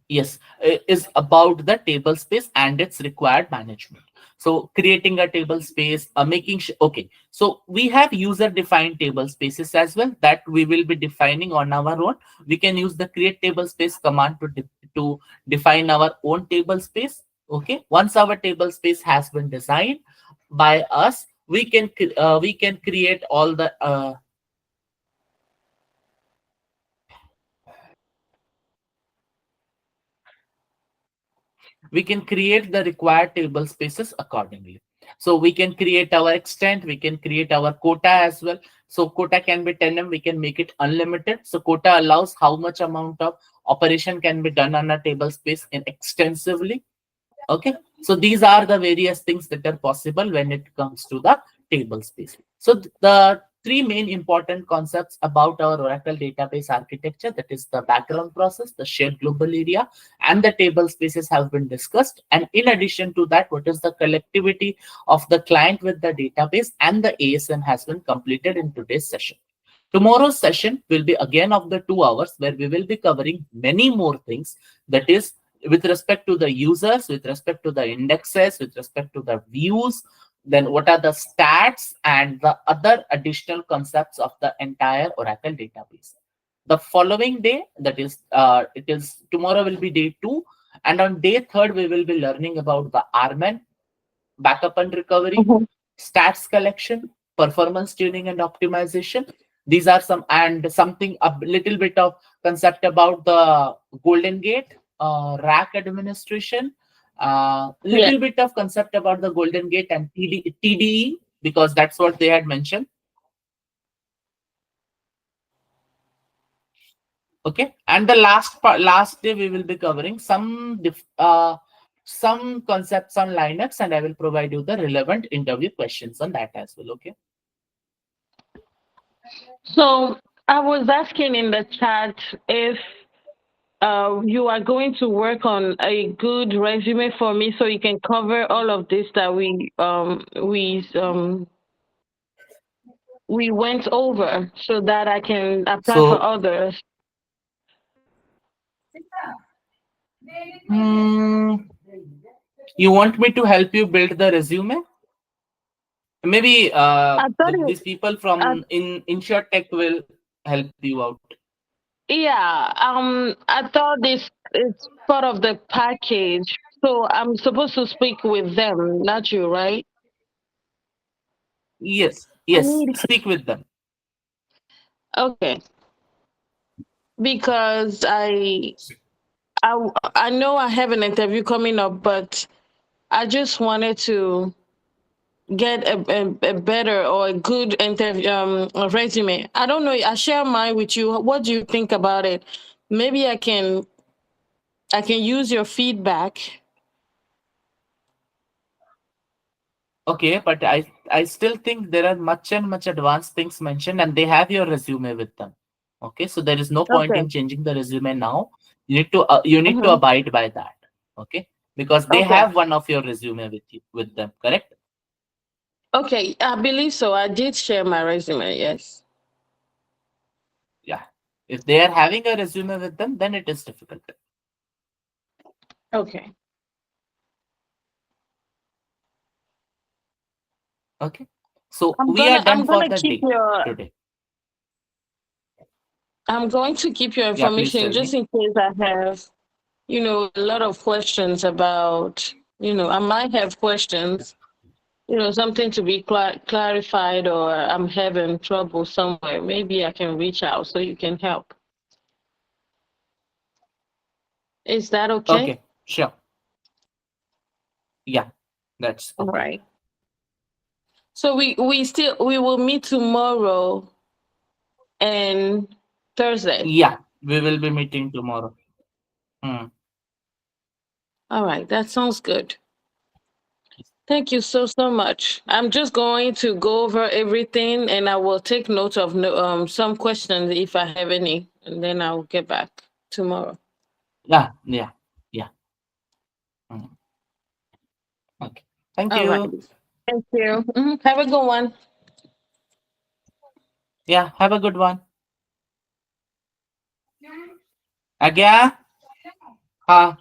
is about the table space and its required management. So creating a table space, making sure, okay, so we have user defined table spaces as well that we will be defining on our own. We can use the create table space command to define our own table space. Okay, once our table space has been designed by us, we can create all the we can create the required table spaces accordingly. So we can create our extent, we can create our quota as well. So quota can be 10M, we can make it unlimited. So quota allows how much amount of operation can be done on a table space in extensively. Okay, so these are the various things that are possible when it comes to the table space. So the three main important concepts about our Oracle database architecture, that is the background process, the shared global area, and the table spaces have been discussed. And in addition to that, what is the collectivity of the client with the database and the ASN has been completed in today's session. Tomorrow's session will be again of the 2 hours where we will be covering many more things, that is with respect to the users, with respect to the indexes, with respect to the views, then what are the stats and the other additional concepts of the entire Oracle database. The following day, that is, tomorrow will be day 2, and on day 3rd we will be learning about the RMAN, backup and recovery, stats collection, performance tuning and optimization. These are some, and something a little bit of concept about the Golden Gate, rack administration, little bit of concept about the Golden Gate and TDE, because that's what they had mentioned. Okay, and the last day we will be covering some concepts on Linux, and I will provide you the relevant interview questions on that as well. Okay. So I was asking in the chat if you are going to work on a good resume for me so you can cover all of this that we went over so that I can apply for So, others. you want me to help you build the resume? Maybe I thought these people I, from Insuretech will help you out. yeah, I thought this is part of the package. So I'm supposed to speak with them, not you, right? Yes, I yes, need speak with them. okay. Because I know I have an interview coming up, but I just wanted to get a better or a good interview resume. I don't know. I share mine with you. What do you think about it? Maybe I can use your feedback. Okay, but I still think there are much advanced things mentioned, and they have your resume with them. Okay, so there is no point Okay. in changing the resume now. You need to Mm-hmm. abide by that. Okay, because they Okay. have one of your resume with them, correct? Okay. I believe so. I did share my resume. Yes. Yeah. If they are having a resume with them, then it is difficult. Okay. Okay. So we are done I'm for gonna the keep day your today. I'm going to keep your Yeah, please information tell just me. in case I have, a lot of questions about, I might have questions, something to be clarified, or I'm having trouble somewhere. Maybe I can reach out so you can help. Is that okay? Okay, sure. Yeah, that's All okay. right. So we will meet tomorrow and Thursday. Yeah, we will be meeting tomorrow. Hmm. All right, that sounds good. Thank you so much. I'm just going to go over everything, and I will take note of some questions if I have any, and then I'll get back tomorrow. Yeah. Hmm. Okay. Thank All right. you. Thank you. Have a good one. Yeah, have a good one. Agya? हाँ